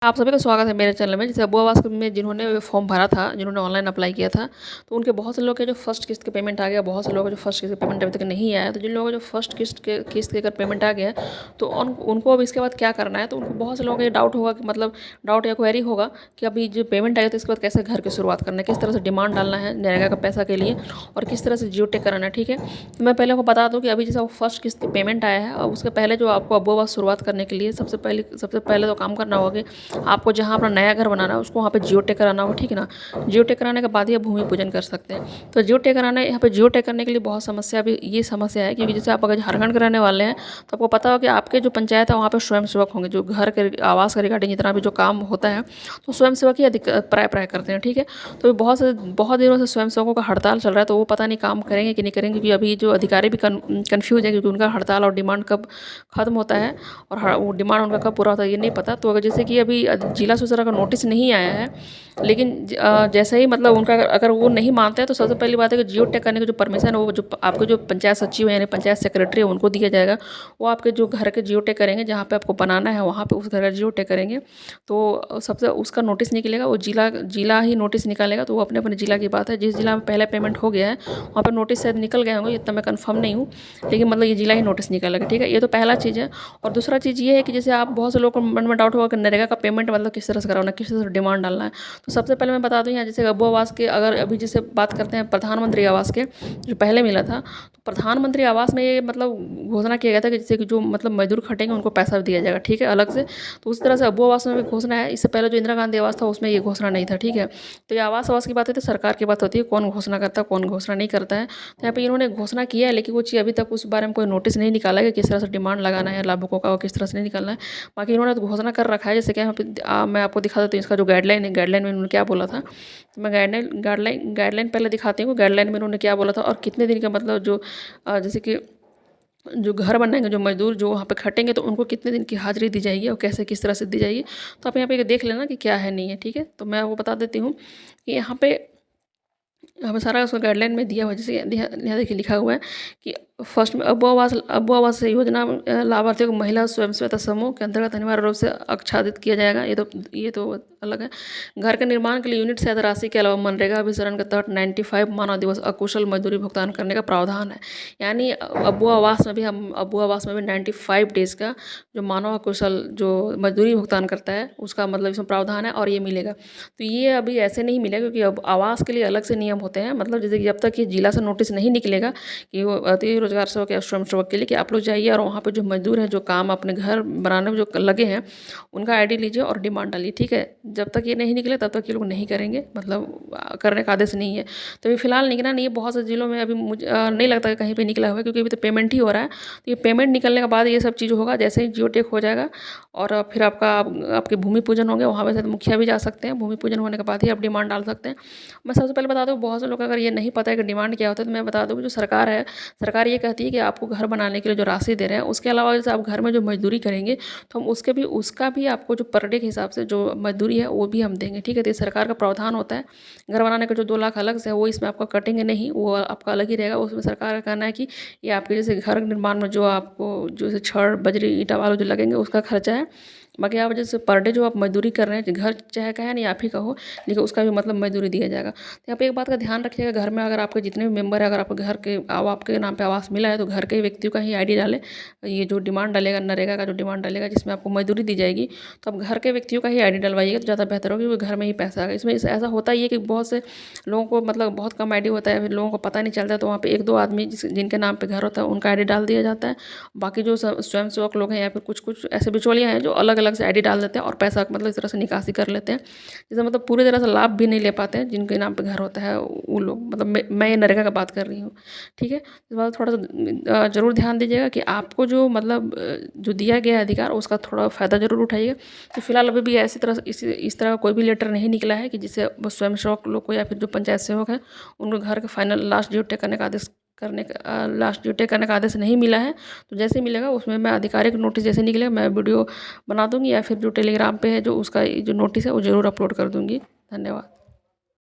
आप सभी का स्वागत है मेरे चैनल में। जैसे अबू आवास में जिन्होंने फॉर्म भरा था, जिन्होंने ऑनलाइन अप्लाई किया था, तो उनके बहुत से लोग के जो फर्स्ट किस्त का पेमेंट आ गया, बहुत से लोगों का जो फर्स्ट किस्त का पेमेंट अभी तक नहीं आया। तो जिन लोगों का जो फर्स्ट किस्त के अगर पेमेंट आ गया तो उनको अब इसके बाद क्या करना है। तो उनको बहुत से लोगों का ये डाउट होगा कि मतलब डाउट या क्वेरी होगा कि अभी जो पेमेंट आएगा तो इसके बाद कैसे घर की शुरुआत करना है, किस तरह से डिमांड डालना है नरेगा का पैसा के लिए और किस तरह से जियो टेक कराना है। ठीक है, तो मैं पहले आपको बता दूँ कि अभी जैसे फर्स्ट किस्त की पेमेंट आया है और उसके पहले जो आपको अबू आवास शुरुआत करने के लिए सबसे पहले तो काम करना होगा कि आपको जहाँ अपना नया घर बनाना है उसको वहाँ पे जियो टेक कराना होगा। ठीक है ना, जियो टेक कराने के बाद ही आप भूमि पूजन कर सकते हैं। तो जियो टेक कराना, यहाँ पे जियो टेक करने के लिए बहुत समस्या, भी ये समस्या है क्योंकि जैसे आप अगर झारखंड के रहने वाले हैं तो आपको पता हो कि आपके जो पंचायत है वहाँ पे स्वयं सेवक होंगे, जो घर के आवास के रिगार्डिंग जितना भी जो काम होता है तो स्वयं सेवक ही अधिक प्राय करते हैं। ठीक है, तो बहुत दिनों से स्वयं सेवकों का हड़ताल चल रहा है, तो वो पता नहीं काम करेंगे कि नहीं करेंगे, क्योंकि अभी जो अधिकारी भी कन्फ्यूज है क्योंकि उनका हड़ताल और डिमांड कब खत्म होता है और वो डिमांड उनका कब पूरा होता है ये नहीं पता। तो अगर जैसे कि अभी जिला सूचना का नोटिस नहीं आया है, लेकिन जैसे ही मतलब उनका अगर वो नहीं मानते हैं तो सबसे पहली बात है कि जियो टेक करने की जो परमिशन है वो जो आपके जो पंचायत सचिव है यानी पंचायत सेक्रेटरी है उनको दिया जाएगा। वो आपके जो घर के जियो टेक करेंगे, जहाँ पे आपको बनाना है वहाँ पे उस घर का जियो टेक करेंगे। तो सबसे उसका नोटिस निकलेगा, वो जिला ही नोटिस निकालेगा। तो वो अपने अपने जिला की बात है, जिस जिला में पहले पेमेंट हो गया है वहाँ पर नोटिस शायद निकल गए होंगे, इतना मैं कंफर्म नहीं हूँ, लेकिन मतलब ये जिला ही नोटिस निकालेगा। ठीक है, ये तो पहला चीज़ है। और दूसरा चीज़ ये है कि जैसे आप बहुत से लोगों को मन में डाउट होगा कि नरेगा का पेमेंट मतलब किस तरह से कराना है, किस तरह से डिमांड डालना है। तो सबसे पहले मैं बता दूं, यहाँ जैसे अबू आवास के अगर अभी जैसे बात करते हैं प्रधानमंत्री आवास के जो पहले मिला था, तो प्रधानमंत्री आवास में ये मतलब घोषणा किया गया था कि जैसे कि जो मतलब मजदूर खटेंगे उनको पैसा दिया जाएगा। ठीक है, अलग से। तो उस तरह से अबू आवास में भी घोषणा है। इससे पहले जो इंदिरा गांधी आवास था उसमें ये घोषणा नहीं था। ठीक है, तो ये आवास की बात होती है, सरकार की बात होती है, कौन घोषणा करता है कौन घोषणा नहीं करता है। तो यहाँ पे इन्होंने घोषणा किया है, लेकिन वो चीज़ अभी तक उस बारे में कोई नोटिस नहीं निकाला है कि किस तरह से डिमांड लगाना है लाभुकों का और किस तरह से नहीं निकालना है। बाकी इन्होंने तो घोषणा कर रखा है। जैसे कि यहाँ पे मैं आपको दिखा देती हूँ इसका जो गाइडलाइन है, गाइडलाइन में इन्होंने क्या बोला था। तो मैं गाइडलाइन पहले दिखाती हूँ, गाइडलाइन में उन्होंने क्या बोला था और कितने दिन का मतलब जो जैसे कि जो घर बनाएंगे, जो मजदूर जो वहाँ पे खटेंगे तो उनको कितने दिन की हाजिरी दी जाएगी और कैसे किस तरह से दी जाएगी। तो आप यहाँ पे देख लेना कि क्या है नहीं है। ठीक है, तो मैं आपको बता देती हूँ कि यहाँ पे सारा उसका गाइडलाइन में दिया हुआ है। जैसे यहाँ देखिए लिखा हुआ है कि फर्स्ट में अबू आवास योजना लाभार्थियों को महिला स्वयं सहायता समूह के अंतर्गत अनिवार्य रूप से आच्छादित किया जाएगा। ये तो अलग है। घर के निर्माण के लिए यूनिट सहायता राशि के अलावा मनरेगा अभिसरण के तहत 95 मानव दिवस अकुशल मजदूरी भुगतान करने का प्रावधान है। यानी अबू आवास में भी 95 डेज का जो मानव अकुशल जो मजदूरी भुगतान करता है उसका मतलब इसमें प्रावधान है और ये मिलेगा। तो ये अभी ऐसे नहीं मिलेगा क्योंकि अब आवास के लिए अलग से नियम होते हैं। मतलब जैसे कि जब तक ये जिला से नोटिस नहीं निकलेगा कि वो अति रोजगार सेवक या श्रम सेवक के लिए कि आप लोग जाइए और वहाँ पे जो मजदूर हैं जो काम अपने घर बनाने में जो लगे हैं उनका आईडी लीजिए और डिमांड डालिए। ठीक है, जब तक ये नहीं निकले तब तक ये लोग नहीं करेंगे, मतलब करने का आदेश नहीं है। तो अभी फिलहाल निकला नहीं है बहुत से जिलों में। अभी मुझे नहीं लगता कि कहीं पर निकला हुआ है क्योंकि अभी तो पेमेंट ही हो रहा है। तो ये पेमेंट निकलने के बाद ये सब चीज़ होगा, जैसे ही जियो टेक हो जाएगा और फिर आपके भूमि पूजन होंगे, वहाँ पे शायद मुखिया भी जा सकते हैं। भूमि पूजन होने के बाद ही आप डिमांड डाल सकते हैं। मैं सबसे पहले बता दूँ, बहुत से लोग अगर ये नहीं पता है कि डिमांड क्या होता है, तो मैं बता दूँ कि जो सरकार है, सरकार ये कहती है कि आपको घर बनाने के लिए जो राशि दे रहे हैं उसके अलावा जैसे आप घर में जो मजदूरी करेंगे तो हम उसका भी आपको जो पर डे के हिसाब से जो मजदूरी है वो भी हम देंगे। ठीक है, तो ये सरकार का प्रावधान होता है। घर बनाने का जो 2 लाख अलग से है वो इसमें आपका कटेंगे नहीं, वो आपका अलग ही रहेगा। उसमें सरकार का कहना है कि ये आपके जैसे घर निर्माण में जो आपको जो छड़ बजरी ईंटा वालों जो लगेंगे उसका खर्चा है। बाकी आप जैसे पर डे जो आप मजदूरी कर रहे हैं, घर चाहे का है नहीं आप ही का हो, लेकिन उसका भी मतलब मजदूरी दिया जाएगा। तो यहाँ पे एक बात का ध्यान रखिएगा, घर में अगर आपके जितने भी मेंबर है, अगर आपके घर के आपके नाम पे आवास मिला है तो घर के व्यक्तियों का ही आईडी डालें। ये जो डिमांड डालेगा नरेगा का जो डिमांड डालेगा जिसमें आपको मजदूरी दी जाएगी, तो आप घर के व्यक्तियों का ही आईडी डलवाइएगा तो ज़्यादा बेहतर होगा क्योंकि घर में ही पैसा आएगा। इसमें ऐसा होता ही है कि बहुत से लोगों को मतलब बहुत कम आईडी होता है, फिर लोगों को पता नहीं चलता है, तो वहाँ पे 1-2 आदमी जिनके नाम पे घर होता है उनका आईडी डाल दिया जाता है। बाकी जो स्वयं सेवक लोग हैं या फिर कुछ ऐसे बिचौलियाँ हैं जो अलग अलग से आईडी डाल देते हैं और पैसा मतलब इस तरह से निकासी कर लेते हैं, जिससे मतलब पूरी तरह से लाभ भी नहीं ले पाते हैं जिनके नाम पे घर होता है वो लोग। मतलब मैं ये नरेगा का बात कर रही हूँ। ठीक है, इस बात थोड़ा सा ज़रूर ध्यान दीजिएगा कि आपको जो मतलब जो दिया गया है अधिकार उसका थोड़ा फ़ायदा ज़रूर उठाइएगा। तो फिलहाल अभी भी ऐसी तरह इस तरह का कोई भी लेटर नहीं निकला है कि जिससे स्वयं सेवक लोग को या फिर जो पंचायत सेवक है उनको घर का फाइनल लास्ट ड्यू टेक करने का आदेश नहीं मिला है। तो जैसे मिलेगा उसमें मैं आधिकारिक नोटिस जैसे निकलेगा मैं वीडियो बना दूंगी या फिर जो टेलीग्राम पे है जो उसका जो नोटिस है वो ज़रूर अपलोड कर दूंगी। धन्यवाद।